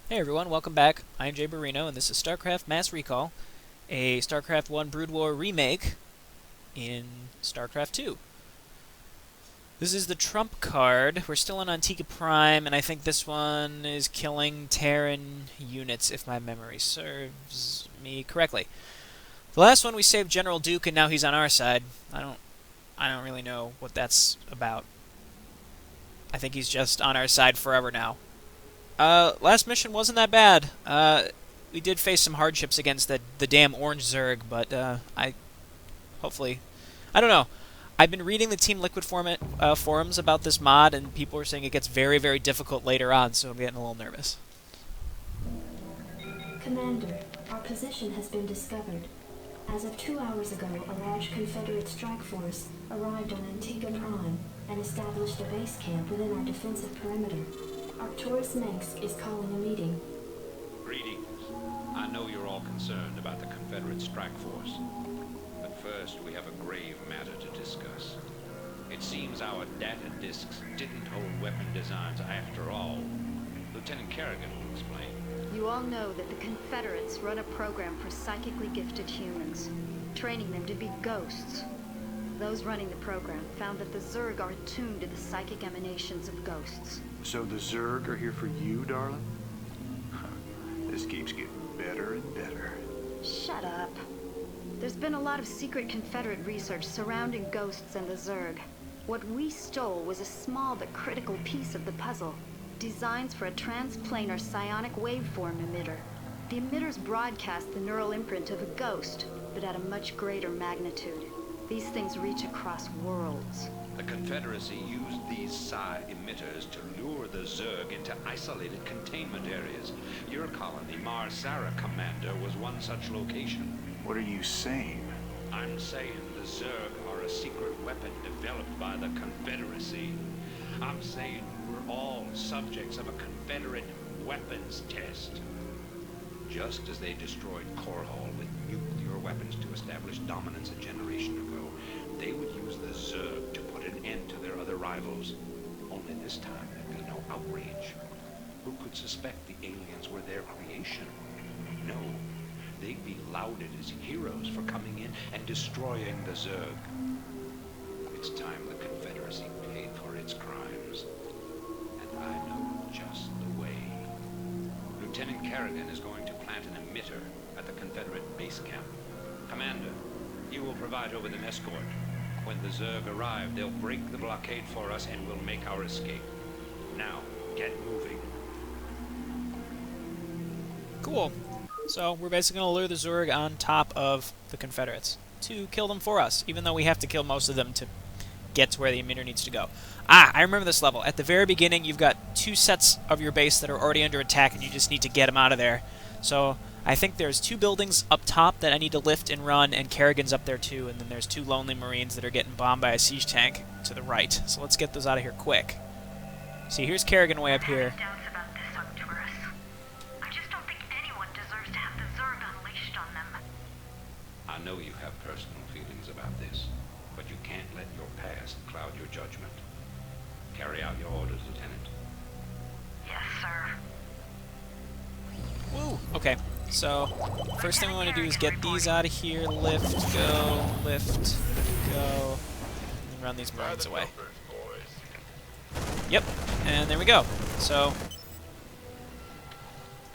Hey everyone, welcome back. I'm Jay Barino, and this is Starcraft Mass Recall, a Starcraft 1 Brood War remake in Starcraft 2. This is the Trump card. We're still in Antigua Prime, and I think this one is killing Terran units, if my memory serves me correctly. The last one we saved General Duke, and now he's on our side. I don't really know what that's about. I think he's just on our side forever now. Last mission wasn't that bad. We did face some hardships against the damn orange Zerg, but hopefully, I don't know. I've been reading the Team Liquid forums about this mod, and people are saying it gets very, very difficult later on, so I'm getting a little nervous. Commander, our position has been discovered. As of 2 hours ago, a large Confederate strike force arrived on Antigua Prime and established a base camp within our defensive perimeter. Arcturus Mengsk is calling a meeting. Greetings. I know you're all concerned about the Confederate strike force. But first, we have a grave matter to discuss. It seems our data disks didn't hold weapon designs after all. Lieutenant Kerrigan will explain. You all know that the Confederates run a program for psychically gifted humans, training them to be ghosts. Those running the program found that the Zerg are attuned to the psychic emanations of ghosts. So the Zerg are here for you, darling? This keeps getting better and better. Shut up. There's been a lot of secret Confederate research surrounding ghosts and the Zerg. What we stole was a small but critical piece of the puzzle. Designs for a transplanar psionic waveform emitter. The emitters broadcast the neural imprint of a ghost, but at a much greater magnitude. These things reach across worlds. The Confederacy used these psi emitters to lure the Zerg into isolated containment areas. Your colony, Mar-Sara Commander, was one such location. What are you saying? I'm saying the Zerg are a secret weapon developed by the Confederacy. I'm saying we're all subjects of a Confederate weapons test. Just as they destroyed Korhal with nuclear weapons to establish dominance a generation ago, they would use the Zerg to put an end to their other rivals. Only this time there'd be no outrage. Who could suspect the aliens were their creation? No, they'd be lauded as heroes for coming in and destroying the Zerg. It's time the Confederacy paid for its crimes. And I know just the way. Lieutenant Kerrigan is going to plant an emitter at the Confederate base camp. Commander, you will provide her with an escort. When the Zerg arrive, they'll break the blockade for us and we'll make our escape. Now, get moving. Cool. So we're basically going to lure the Zerg on top of the Confederates to kill them for us, even though we have to kill most of them to get to where the emitter needs to go. I remember this level. At the very beginning, you've got two sets of your base that are already under attack, and you just need to get them out of there. So I think there's two buildings up top that I need to lift and run, and Kerrigan's up there too, and then there's two lonely Marines that are getting bombed by a siege tank to the right. So let's get those out of here quick. See, here's Kerrigan way up here. Doubts about this, Arcturus. I just don't think anyone deserves to have the Zerg unleashed on them. I know you have personal feelings about this, but you can't let your past cloud your judgment. Carry out your orders, Lieutenant. Yes, sir. Woo! Okay, so first thing we want to do is get these out of here. Lift, go, and then run these Marines away. Yep, and there we go. So,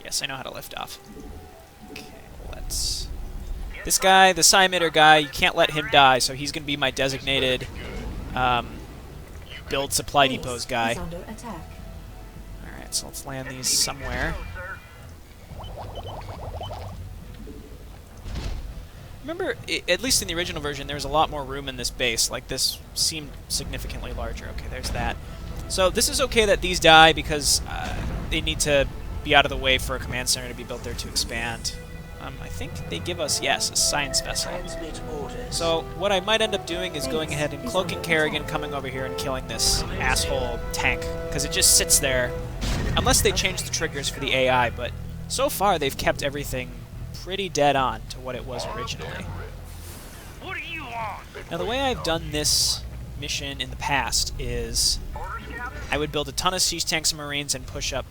yes, I know how to lift off. Okay, let's... This guy, the psi emitter guy, you can't let him die, so he's going to be my designated build supply depots guy. Alright, so let's land these somewhere. Remember, at least in the original version, there was a lot more room in this base. Like, this seemed significantly larger. Okay, there's that. So this is okay that these die because they need to be out of the way for a command center to be built there to expand. I think they give us, yes, a science vessel. So what I might end up doing is going ahead and cloaking Kerrigan, coming over here and killing this asshole tank, because it just sits there, unless they change the triggers for the AI, but so far they've kept everything pretty dead on to what it was originally. What do you want? Now the way I've done this mission in the past is I would build a ton of siege tanks and marines and push up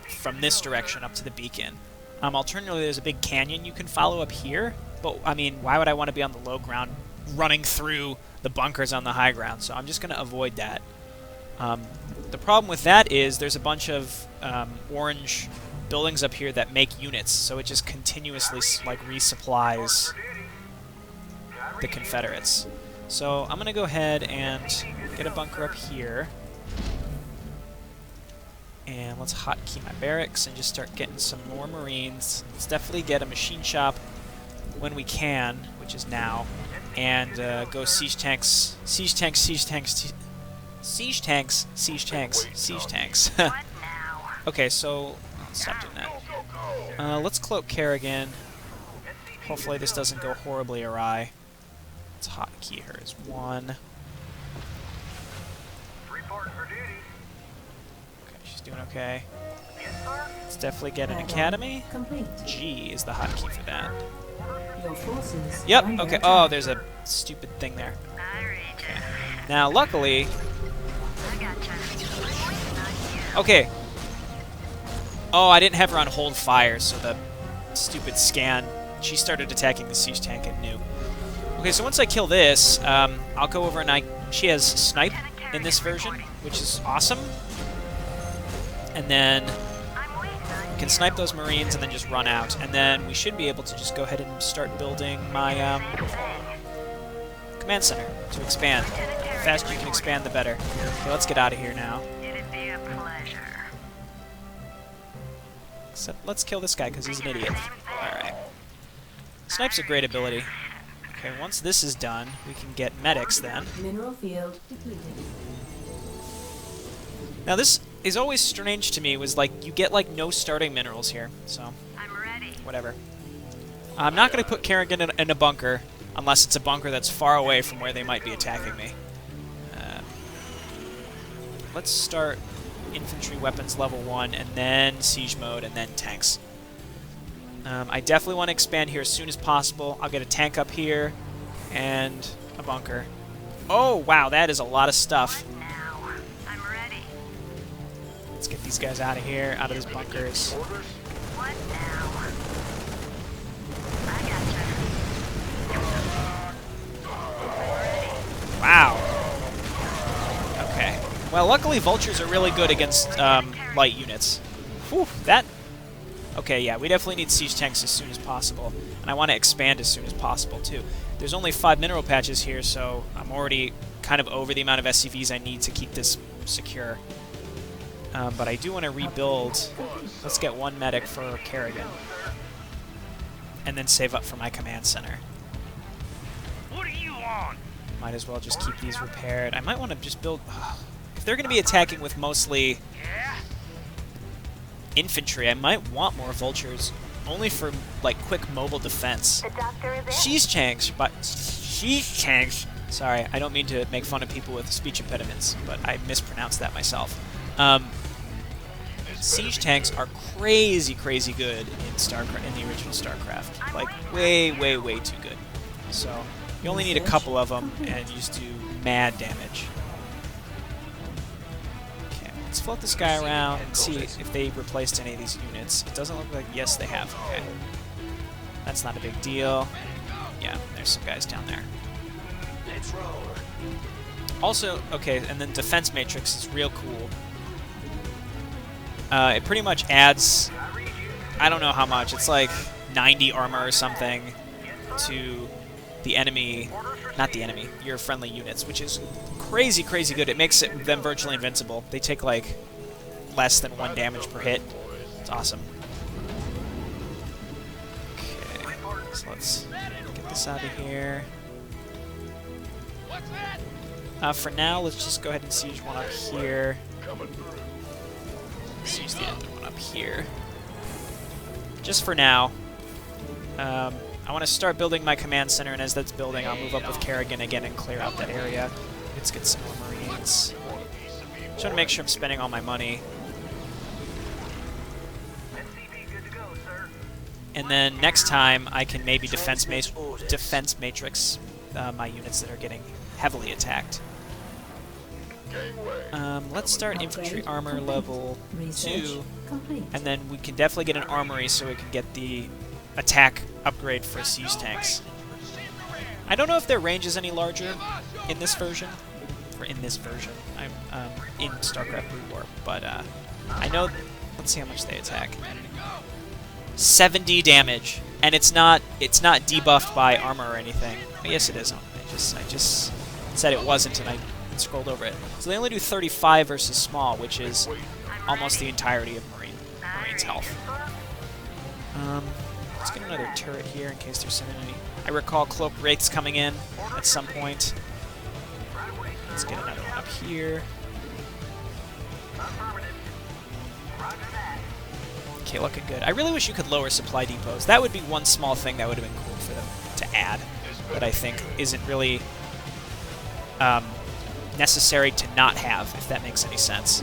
from this direction up to the beacon. Alternatively, there's a big canyon you can follow up here, but, I mean, why would I want to be on the low ground running through the bunkers on the high ground? So I'm just going to avoid that. The problem with that is there's a bunch of orange buildings up here that make units, so it just continuously like resupplies the Confederates. So I'm going to go ahead and get a bunker up here. And let's hotkey my barracks and just start getting some more Marines. Let's definitely get a machine shop when we can, which is now. And go siege tanks, siege tanks, siege tanks, siege tanks, siege tanks, siege tanks. Okay, so let's stop doing that. Let's cloak Kerrigan. Hopefully this doesn't go horribly awry. Let's hotkey her as 1. Doing okay. Let's definitely get an academy. G is the hotkey for that. Yep, okay. Oh, there's a stupid thing there. Okay. Now, luckily... Okay. Oh, I didn't have her on hold fire, so the stupid scan... She started attacking the siege tank and knew. Okay, so once I kill this, I'll go over and she has snipe in this version, which is awesome. And then you can snipe those Marines and then just run out. And then we should be able to just go ahead and start building my command center to expand. The faster you can expand, the better. Okay, let's get out of here now. It'd be a pleasure. Except let's kill this guy because he's an idiot. Alright. Snipe's a great ability. Okay, once this is done, we can get medics then. Mineral field depleted. Now this is always strange to me, was like, you get like no starting minerals here, so I'm ready. whatever. I'm not going to put Kerrigan in a bunker, unless it's a bunker that's far away from where they might be attacking me. Let's start infantry weapons level 1, and then siege mode, and then tanks. I definitely want to expand here as soon as possible. I'll get a tank up here, and a bunker. Oh, wow, that is a lot of stuff. Now, I'm ready. Let's get these guys out of here, out of these bunkers. What now? I gotcha. Wow. Okay. Well, luckily vultures are really good against light units. Whew, that... Okay, yeah, we definitely need siege tanks as soon as possible. And I want to expand as soon as possible, too. There's only 5 mineral patches here, so I'm already kind of over the amount of SCVs I need to keep this secure. But I do want to rebuild. Let's get 1 medic for Kerrigan. And then save up for my command center. What do you want? Might as well just keep these repaired. I might want to just build... If they're going to be attacking with mostly infantry, I might want more vultures. Only for, like, quick mobile defense. The doctor is in. Siege tanks, but... Siege tanks! Sorry, I don't mean to make fun of people with speech impediments, but I mispronounced that myself. Siege tanks are crazy, crazy good in Starcraft, in the original Starcraft. Like, way, way, way too good. So, you only need a couple of them, and you just do mad damage. Okay, let's float this guy around and see if they replaced any of these units. It doesn't look like, yes, they have. Okay. That's not a big deal. Yeah, there's some guys down there. Also, okay, and then defense matrix is real cool. It pretty much adds, I don't know how much, it's like 90 armor or something to the enemy, not the enemy, your friendly units, which is crazy, crazy good. It makes them virtually invincible. They take like less than 1 damage per hit. It's awesome. Okay, so let's get this out of here. For now, let's just go ahead and siege one up here. Siege the other one up here. Just for now. I want to start building my command center, and as that's building, I'll move up with Kerrigan again and clear out that area. Let's get some more Marines. Just want to make sure I'm spending all my money. And then next time, I can maybe defense matrix my units that are getting heavily attacked. Let's start infantry armor level Research 2, complete. and then we can definitely get an armory so we can get the attack upgrade for siege tanks. I don't know if their range is any larger in this version, I'm in Starcraft Brood War, but I know. Let's see how much they attack. 70 damage, and it's not debuffed by armor or anything. Yes, it is. I just said it wasn't, and I scrolled over it. So they only do 35 versus small, which is almost the entirety of Marine's health. Let's get another turret here in case there's some enemy. I recall cloaked wraiths coming in at some point. Let's get another one up here. Okay, looking good. I really wish you could lower supply depots. That would be one small thing that would have been cool for them to add, but I think isn't really necessary to not have, if that makes any sense.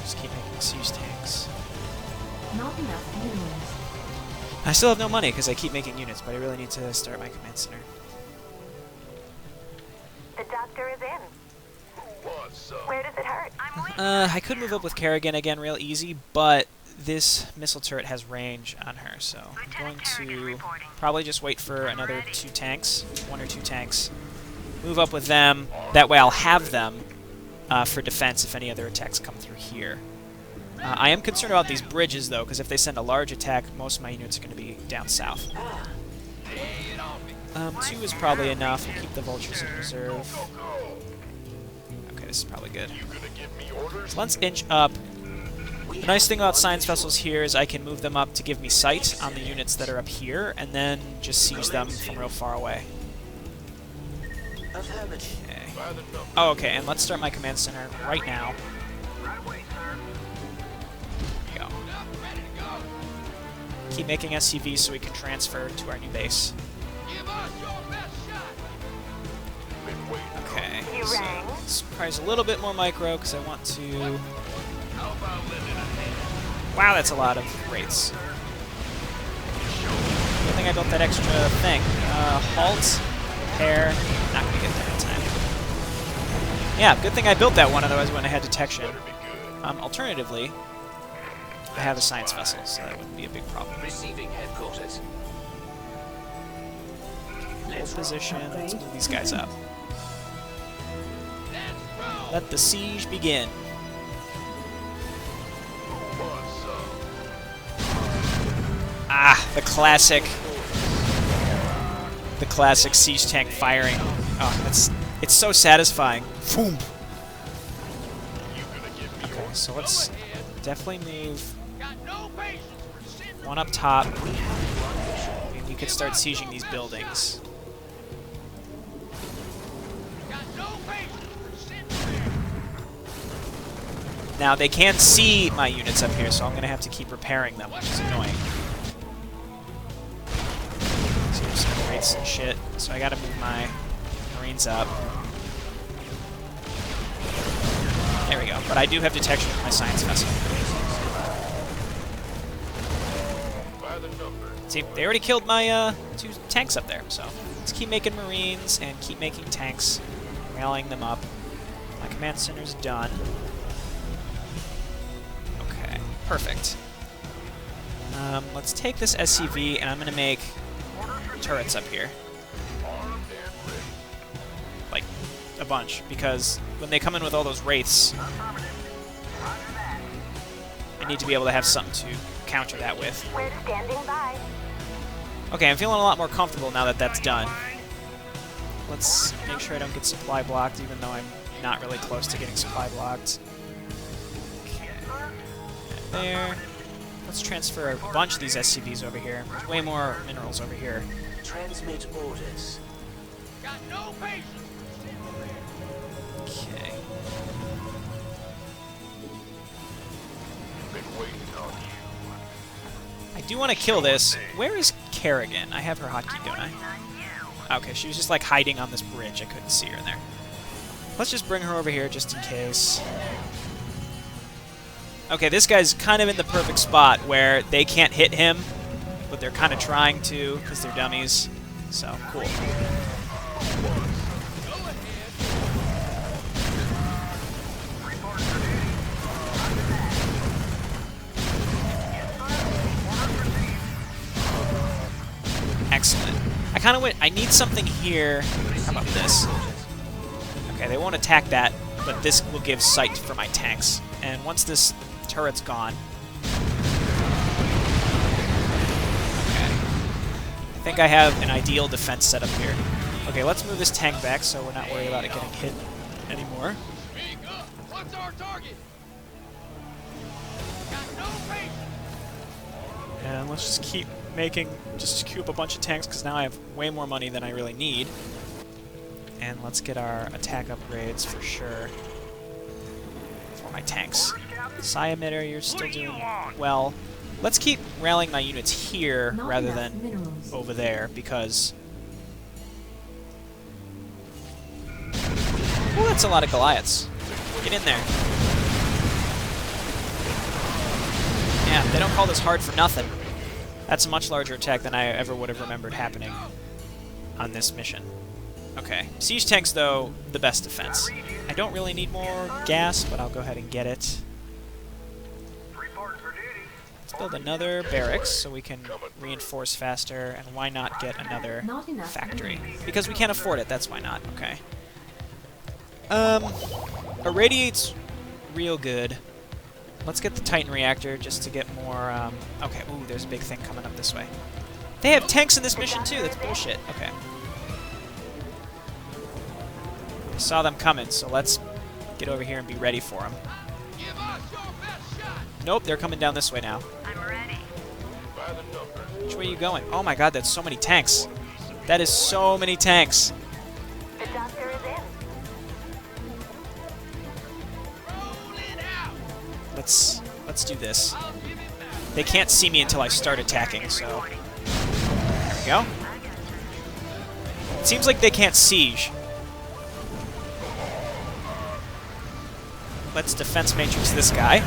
Just keep making siege tanks. Not enough minerals. I still have no money because I keep making units, but I really need to start my command center. The doctor is in. Where does it hurt? I could move up with Kerrigan again real easy, but this missile turret has range on her, so I'm going to probably just wait for another 2 tanks, 1 or 2 tanks, move up with them. That way I'll have them for defense if any other attacks come through here. I am concerned about these bridges, though, because if they send a large attack, most of my units are going to be down south. 2 is probably enough. We'll keep the vultures in reserve. Okay, this is probably good. So let's inch up. The nice thing about science vessels here is I can move them up to give me sight on the units that are up here, and then just siege them from real far away. Okay. Oh, okay, and let's start my command center right now. There we go. Keep making SCVs so we can transfer to our new base. Okay, so let's price a little bit more micro because I want to... Wow, that's a lot of wraiths. Good thing I built that extra thing. Halt, repair, not gonna get there in time. Yeah, good thing I built that one, otherwise I wouldn't have had detection. Alternatively, I have a science vessel, so that wouldn't be a big problem. Receiving headquarters. Hold position, let's move these guys up. Let the siege begin. Ah, the classic siege tank firing. Oh, it's so satisfying. Boom. Okay, so let's definitely move one up top. And we could start sieging these buildings. Now, they can't see my units up here, so I'm going to have to keep repairing them, which is annoying. So there's some wraiths and shit, so I got to move my Marines up. There we go, but I do have detection with my science vessel. See, they already killed my 2 tanks up there, so let's keep making Marines and keep making tanks, rallying them up. My command center's done. Perfect. Let's take this SCV, and I'm going to make turrets up here. Like, a bunch, because when they come in with all those wraiths, I need to be able to have something to counter that with. We're standing by. Okay, I'm feeling a lot more comfortable now that that's done. Let's make sure I don't get supply blocked, even though I'm not really close to getting supply blocked. There. Let's transfer a bunch of these SCVs over here. There's way more minerals over here. Transmit orders. Okay. I do want to kill this. Where is Kerrigan? I have her hotkey, don't I? Okay, she was just like hiding on this bridge. I couldn't see her in there. Let's just bring her over here just in case. Okay, this guy's kind of in the perfect spot where they can't hit him, but they're kind of trying to because they're dummies. So, cool. kind of I need something here. How about this? Okay, they won't attack that, but this will give sight for my tanks. And once this turret's gone... Okay. I think I have an ideal defense setup here. Okay, let's move this tank back so we're not worried about it getting hit anymore. What's our target? And let's just keep making, just queue up a bunch of tanks because now I have way more money than I really need. And let's get our attack upgrades for sure for my tanks. Psi emitter, you're still doing well. Let's keep rallying my units here Not rather enough than minerals. over there because... Ooh, that's a lot of Goliaths. Get in there. Yeah, they don't call this hard for nothing. That's a much larger attack than I ever would have remembered happening on this mission. Okay. Siege tanks, though, the best defense. I don't really need more gas, but I'll go ahead and get it. Let's build another barracks so we can reinforce faster, and why not get another Not enough factory? minerals. Because we can't afford it, that's why not. Okay. Irradiate's real good. Let's get the Titan reactor just to get more, okay, ooh, there's a big thing coming up this way. They have tanks in this mission, too. That's bullshit. Okay. I saw them coming, so let's get over here and be ready for them. Give us your best shot. Nope, they're coming down this way now. I'm ready. Which way are you going? Oh my god, that's so many tanks. That is so many tanks. The doctor is in. Roll it out. Let's do this. They can't see me until I start attacking, so... There we go. It seems like they can't siege. Let's defense matrix this guy.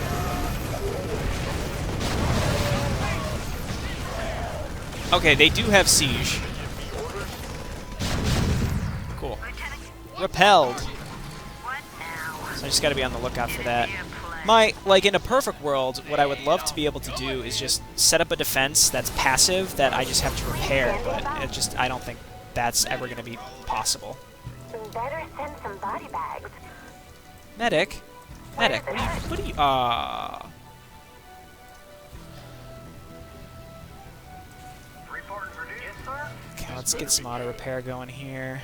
Okay, they do have siege. Cool. Repelled. What now? So I just gotta be on the lookout for that. Like, in a perfect world, what I would love to be able to do is just set up a defense that's passive that I just have to repair, but I don't think that's ever gonna be possible. Better send some body bags. Medic? Medic, what are you, Okay, let's get some auto repair going here.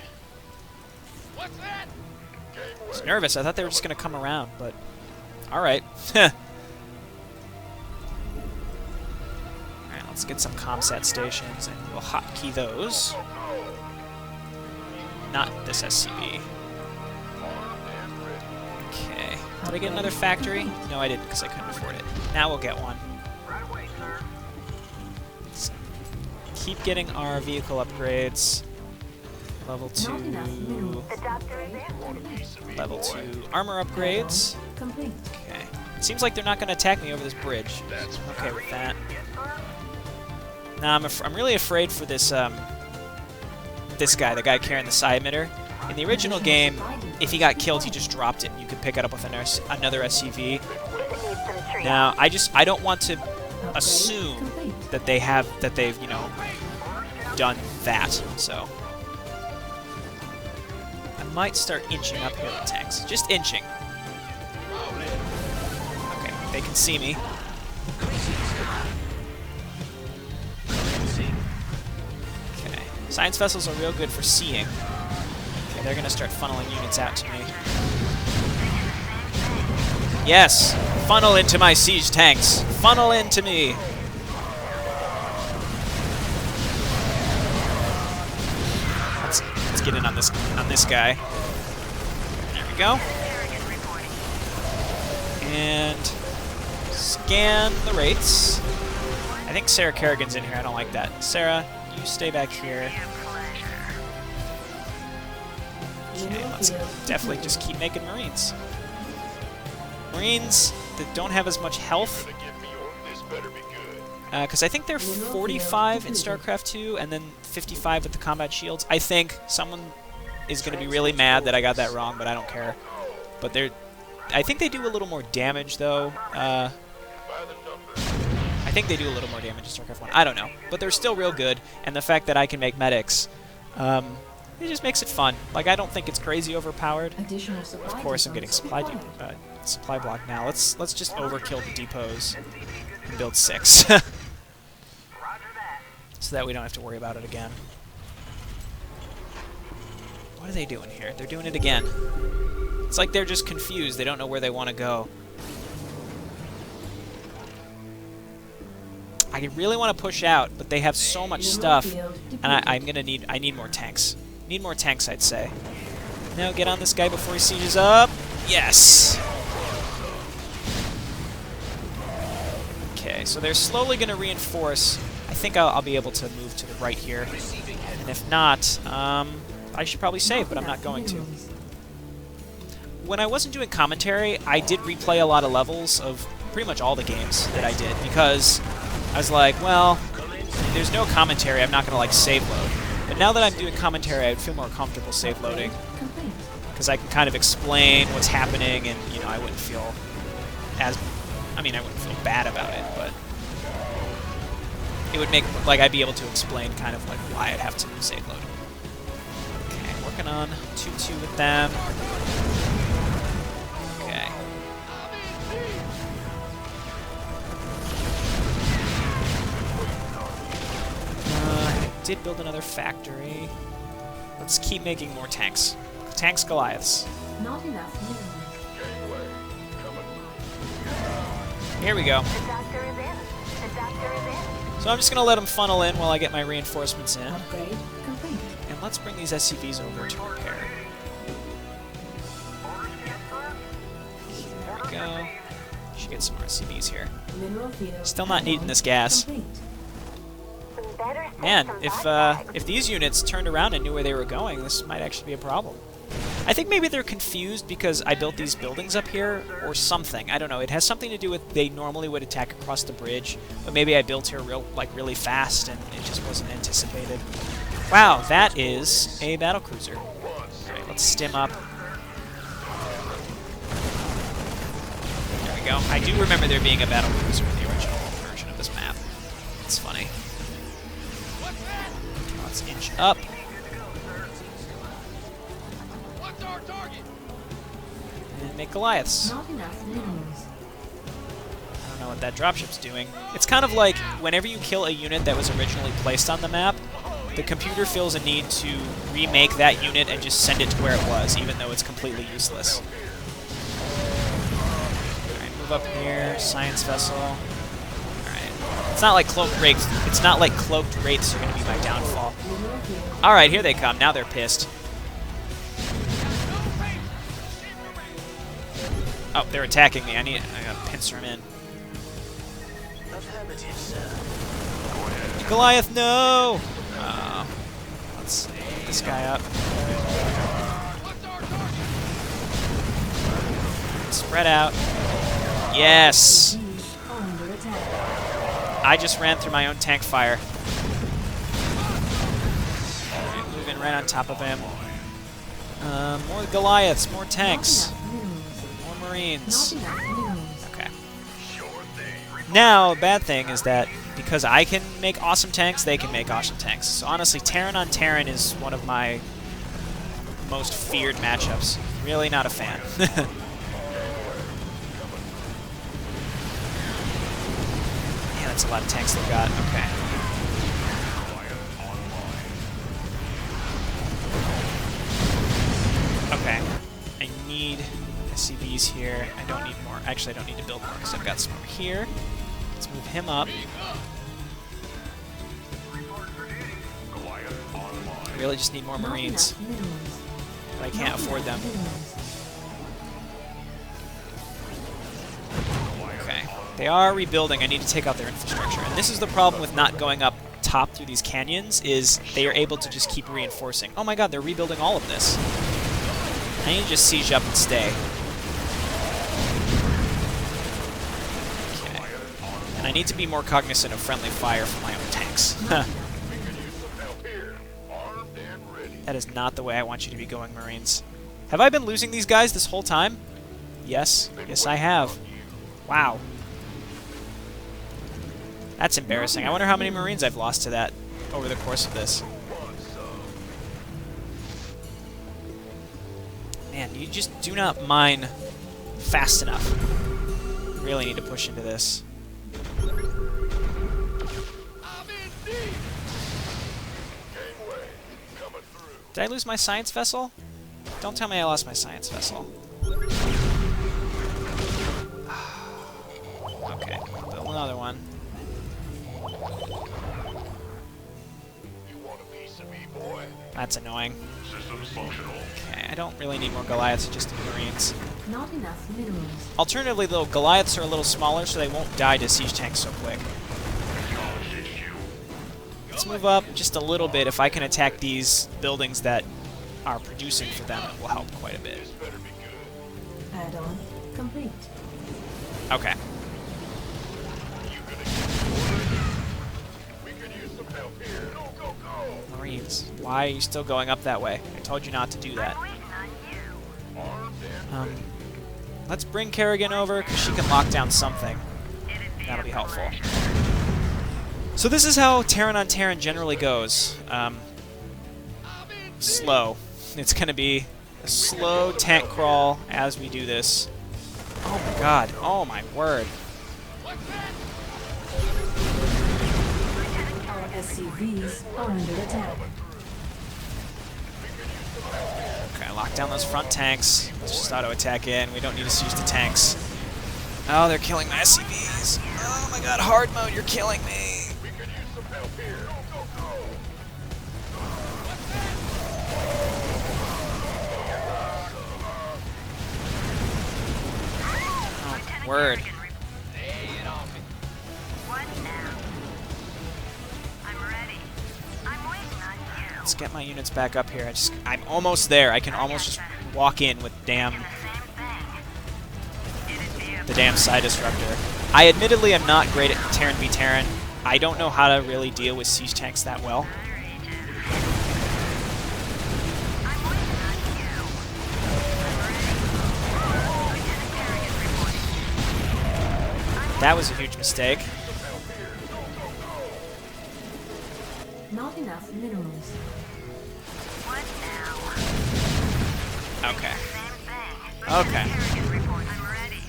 What's that? I was nervous, I thought they were just gonna come around, but... Alright. Alright, let's get some ComSat stations, and we'll hotkey those. Not this SCV. Okay. Did I get another factory? No, I didn't, because I couldn't afford it. Now we'll get one. Let's keep getting our vehicle upgrades. Level 2... Not enough minerals. The doctor is in. Level 2 armor upgrades. Complete. Okay. It seems like they're not going to attack me over this bridge. I'm okay with that. Now, I'm really afraid for this, this guy, the guy carrying the psi emitter. In the original game, if he got killed, he just dropped it, and you could pick it up with another SCV. Now, I don't want to assume Complete. that they've, you know, done that, so... I might start inching up here with tanks. Just inching. Okay, they can see me. Okay. Science vessels are real good for seeing. Okay, they're gonna start funneling units out to me. Yes! Funnel into my siege tanks! Funnel into me! Let's get in on this guy. There we go. And scan the rates. I think Sarah Kerrigan's in here. I don't like that. Sarah, you stay back here. Okay, let's definitely just keep making Marines. Marines that don't have as much health. Because I think they're 45 in Starcraft 2, and then 55 with the combat shields. I think someone is going to be really mad that I got that wrong, but I don't care. But I think they do a little more damage, though. I think they do a little more damage in Starcraft 1. I don't know. But they're still real good, and the fact that I can make medics It just makes it fun. Like, I don't think it's crazy overpowered. Additional supply Of course, I'm getting depots supply required. supply block now. Let's just overkill the depots and build 6, so that we don't have to worry about it again. What are they doing here? They're doing it again. It's like they're just confused. They don't know where they want to go. I really want to push out, but they have so much stuff, and I need more tanks. Need more tanks, I'd say. Now get on this guy before he sieges up. Yes. Okay, so they're slowly going to reinforce. I think I'll be able to move to the right here, and if not, I should probably save, but I'm not going to. When I wasn't doing commentary, I did replay a lot of levels of pretty much all the games that I did, because I was like, well, there's no commentary, I'm not going to, like, save load. But now that I'm doing commentary, I would feel more comfortable save loading, because I can kind of explain what's happening, and, you know, I wouldn't feel as... I mean, I wouldn't feel bad about it, but it would make, like, I'd be able to explain kind of, like, why I'd have to save load. Okay, working on 2-2 with them. Okay. I did build another factory. Let's keep making more tanks. Tanks Goliaths. Not enough minerals. Here we go. The doctor is in. The doctor is in. So I'm just going to let them funnel in while I get my reinforcements in. Upgrade complete. And let's bring these SCVs over to repair. There we go. Should get some RCBs here. Mineral field. Still not needing this gas. Complete. Better Man, some if bags. if these units turned around and knew where they were going, this might actually be a problem. I think maybe they're confused because I built these buildings up here, or something. I don't know. It has something to do with they normally would attack across the bridge, but maybe I built here really fast and it just wasn't anticipated. Wow, that is a battlecruiser. Alright, let's stim up. There we go. I do remember there being a battlecruiser in the original version of this map. It's funny. Let's inch up. What's our target? And make Goliaths. Not enough minerals. I don't know what that dropship's doing. It's kind of like whenever you kill a unit that was originally placed on the map, the computer feels a need to remake that unit and just send it to where it was, even though it's completely useless. Alright, move up here. Science vessel. Alright. It's not like cloaked wraiths. It's not like cloaked wraiths are going to be my downfall. Alright, here they come. Now they're pissed. Oh, they're attacking me. I gotta pincer them in. Affirmative, sir. Goliath, no! Let's put this guy up. What's our target? Spread out. Yes! Siege under attack. I just ran through my own tank fire. Alright, moving right on top of him. More Goliaths, more tanks, Not enough minerals. more Marines. Not enough minerals. Okay. Now, bad thing is that because I can make awesome tanks, they can make awesome tanks. So honestly, Terran on Terran is one of my most feared matchups. Really not a fan. Yeah, that's a lot of tanks they've got. Okay. Okay. I need SCVs here. I don't need more. Actually, I don't need to build more because I've got some over here. Let's move him up. I really just need more Not Marines, enough minerals. but I can't Not afford them. enough minerals. Okay. They are rebuilding. I need to take out their infrastructure. And this is the problem with not going up top through these canyons, is they are able to just keep reinforcing. Oh my god, they're rebuilding all of this. I need to just siege up and stay. Okay. And I need to be more cognizant of friendly fire from my own tanks. That is not the way I want you to be going, Marines. Have I been losing these guys this whole time? Yes. Yes, I have. Wow. That's embarrassing. I wonder how many Marines I've lost to that over the course of this. You just do not mine fast enough. Really need to push into this. I'm in deep. Gangway coming through. Did I lose my science vessel? Don't tell me I lost my science vessel. Okay, build another one. You want a piece of me, boy? That's annoying. Systems functional. Okay, I don't really need more Goliaths, just Marines. Not enough minerals. Alternatively, though, Goliaths are a little smaller, so they won't die to siege tanks so quick. Let's move up just a little bit. If I can attack these buildings that are producing for them, it will help quite a bit. Add-on complete. Okay. We could use some help here. Go, go, go. Marines, why are you still going up that way? I told you not to do that. Let's bring Kerrigan over, because she can lock down something. That'll be helpful. So this is how Terran on Terran generally goes. Slow. It's going to be a slow tank crawl as we do this. Oh my god. Oh my word. Our SCVs are under attack. Okay, lock down those front tanks. Let's just auto-attack in. We don't need to use the tanks. Oh, they're killing my SCVs. Oh my god, hard mode, you're killing me. We could use some help here. Go, go, go. Oh, word. What now? I'm ready. I'm waiting on you. Let's get my units back up here. I'm almost there. I can almost just walk in with The same thing. It'd be a the damn side disruptor. I admittedly am not great at Terran v Terran. I don't know how to really deal with siege tanks that well. That was a huge mistake. Not enough minerals. What now? Okay. Same thing. Okay. Kerrigan report. I'm ready.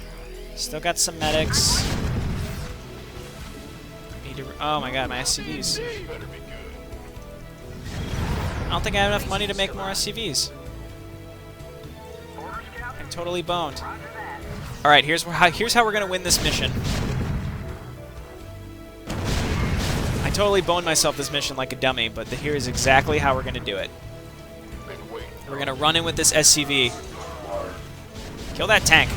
Still got some medics. Need to. Oh my god, my SCVs. I don't think I have enough money to make more SCVs. I'm totally boned. All right, here's how we're gonna win this mission. I totally boned myself this mission like a dummy, but here is exactly how we're gonna do it. We're gonna run in with this SCV. Kill that tank.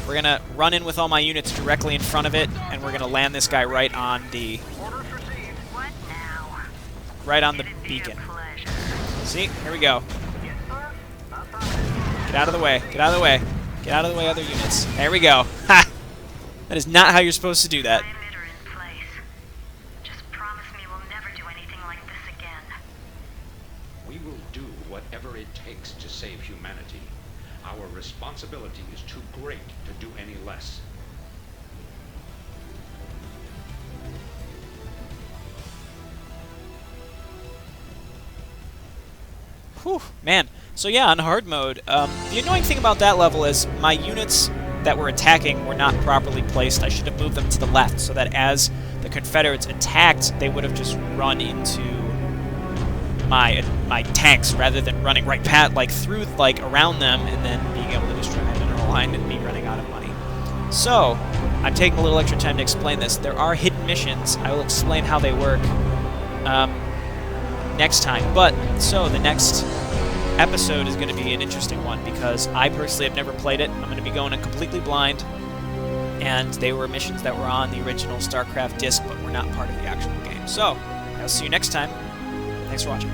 We're gonna run in with all my units directly in front of it, and we're gonna land this guy right on the What now? beacon. Pleasure. See? Here we go. Get out of the way. Get out of the way. Get out of the way, other units. There we go. Ha! That is not how you're supposed to do that. Emitter in place. Just promise me we'll never do anything like this again. We will do whatever it takes to save humanity. Our responsibility is too great to do any less. Whew, man. So yeah, on hard mode, the annoying thing about that level is my units that were attacking were not properly placed. I should have moved them to the left so that as the Confederates attacked, they would have just run into my tanks rather than running right through around them and then being able to destroy my mineral line and me running out of money. So I'm taking a little extra time to explain this. There are hidden missions. I will explain how they work next time. But so the next episode is going to be an interesting one because I personally have never played it. I'm going to be going in completely blind, and they were missions that were on the original Starcraft disc but were not part of the actual game. So I'll see you next time. Thanks for watching.